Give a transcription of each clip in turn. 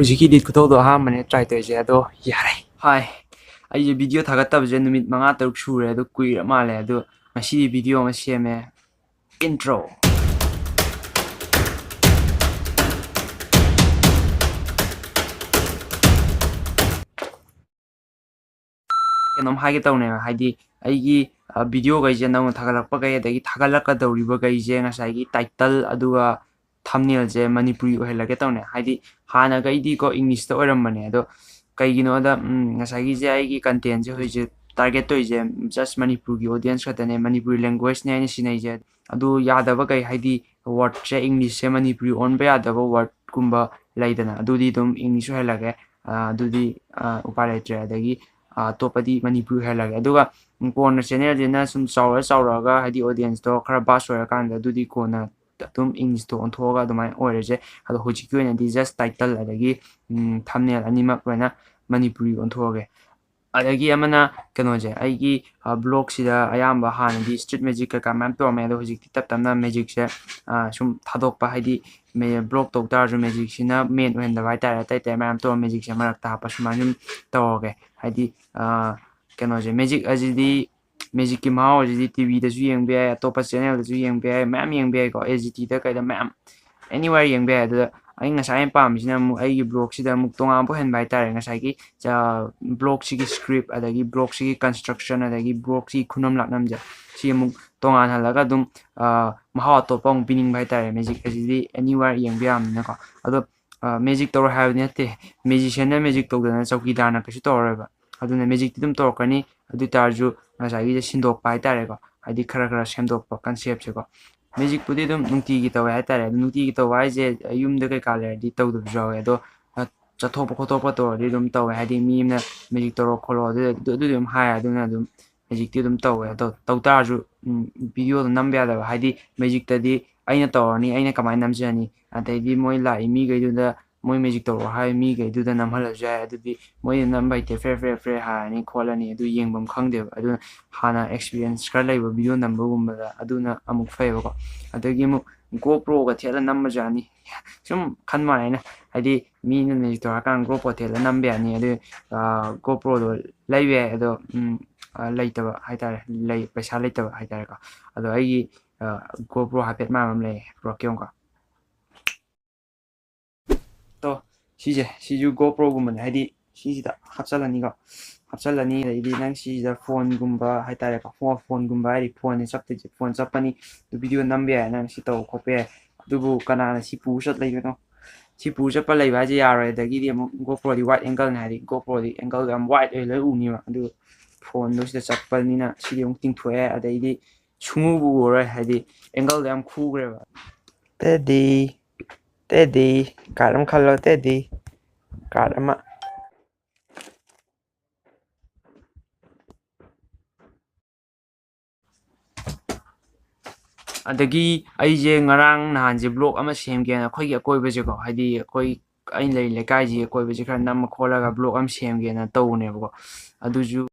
Hujiki edit kutodo ahamane try toise ado yare. Hi. Ai video thagattabje numit manga taruk sure ado kuire male ado ngasi video ma seme intro. Kenom hage tawne haidi aigi video gaije nang thagalakpa gai adagi thagalaka dawriba gaije ngasai title aduga thumbnail je manipuri ohelage tawne haidi hana gaidi ko english ta oirambane ado kaigino da ngasai je aigi content je hoije target to je just manipuri audience khatane manipuri language ne sinai je adu yadaba gai haidi word je english je manipuri on ba yadaba word kumba laidana adudi dum english ohelage adudi upale tre adagi topadi manipuri helage aduga kona channel jena sum chaura hadi audience to khara bas ora kan adudi kona tum english to on thoga dumai oireje ado hojiki oina di just title adagi thumbnail anima koina manipuri on thoge adagi amana kanoje aigi blog sida ayamba hanadi street magic ka map to me ado hojiki tap tamna magic se sum thadokpa hadi me blog to tar magic sina main when the right tai map to magic se marak ta pasmanum toge hadi kanoje magic ajidi magic ki mau ajidi tv da ju yeng be top channel da ju yeng be map yeng be ko agt da kai da map anywhere yeng be da ai ngasai pam sina mu ai blog sida muk tonga bo hen bai tare ngasai ki blog si script adagi blog si construction adagi blog si khunam laknam ja si muk tonga halaga dum maha to pong bining bai tare magic ajidi anywhere yeng be am na ko ado magic to have ne te magician na magic to da chauki dana kasu to ba aduna magic dum to kani adu tarju ngasai gi sindok pai tare ko adi khara semdok pa concept se ko magic pudi dum nungti gi tawai tare nungti gi tawai je yum de kai kale di taw du jawe do chathop khotopa to di dum tawai hadi mi na magic to ro kholo de dum ha aduna dum magic ti dum tawai do taw tarju video nam bya da hadi magic ta di aina tawni aina kamai nam jani adai di moi lai mi gai du da moi magic to hai mi gai du da nam hala ja adu di moi nam bai te fre ha ni kholani adu yengbam khangde adu hana experience kar lai video number gumba da aduna amuk fai ba ko adagi mu GoPro ga thela nam jani sum khan ma na hadi mi na magic to kan GoPro thela nam be ani adu GoPro do lai be adu lai ta ba hai ta lai paisa lai ta ba hai ta ka adu ai GoPro ha pet ma mam le pro kyong ka to 시주 GoPro gumman 하디 시시다 합살라니가 합살라니 이디 난 시다 폰 gumba 하이타레 ka phone gumba ri phone chapte phone chapani du video nambe nan si to khope dubu kana si pu sat lai no si pu chapa lai ba ji yaro da gi di GoPro di wide angle na di GoPro di angle gam wide le u ni ma du phone do si chapani na si di ting thoe adai di chungu bu ro hadi angle gam khu gre ba Teddy, karam khalo Teddy, karama. Adagi aije ngarang nahan je blog ama semge na khoi gi koi beje ko hadi koi ain lei le kai ji koi beje khar nam khola ga blog am semge na to ne ko aduju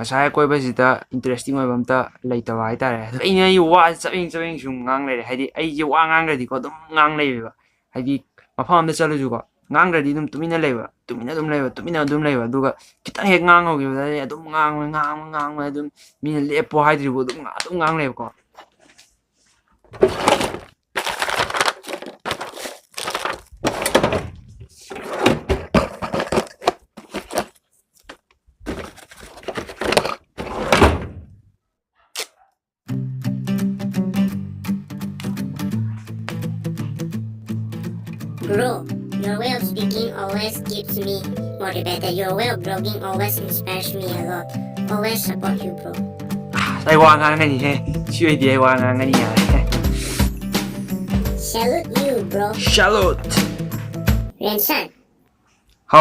Masaya koi ba sida interesting oi bamta leita wa haitare aina yi wa chawing sum ngang le haidi ai je wa ngang redi ko dum ngang le ba haidi mafam da chalu ju ko ngang redi dum tumina le ba tumina dum le ba duga kitang he ngang ho gi da dum ngang dum mina le po haidri bo dum ngang le ko Bro, your way of speaking always keeps me motivated. Your way of blogging always inspires me a lot. Always support you, bro. ใส่วางงานกันนี่เฮ้ช่วยดีไอ้วางงานกันนี่ไง Salute you, bro. Charlotte Rainson. 好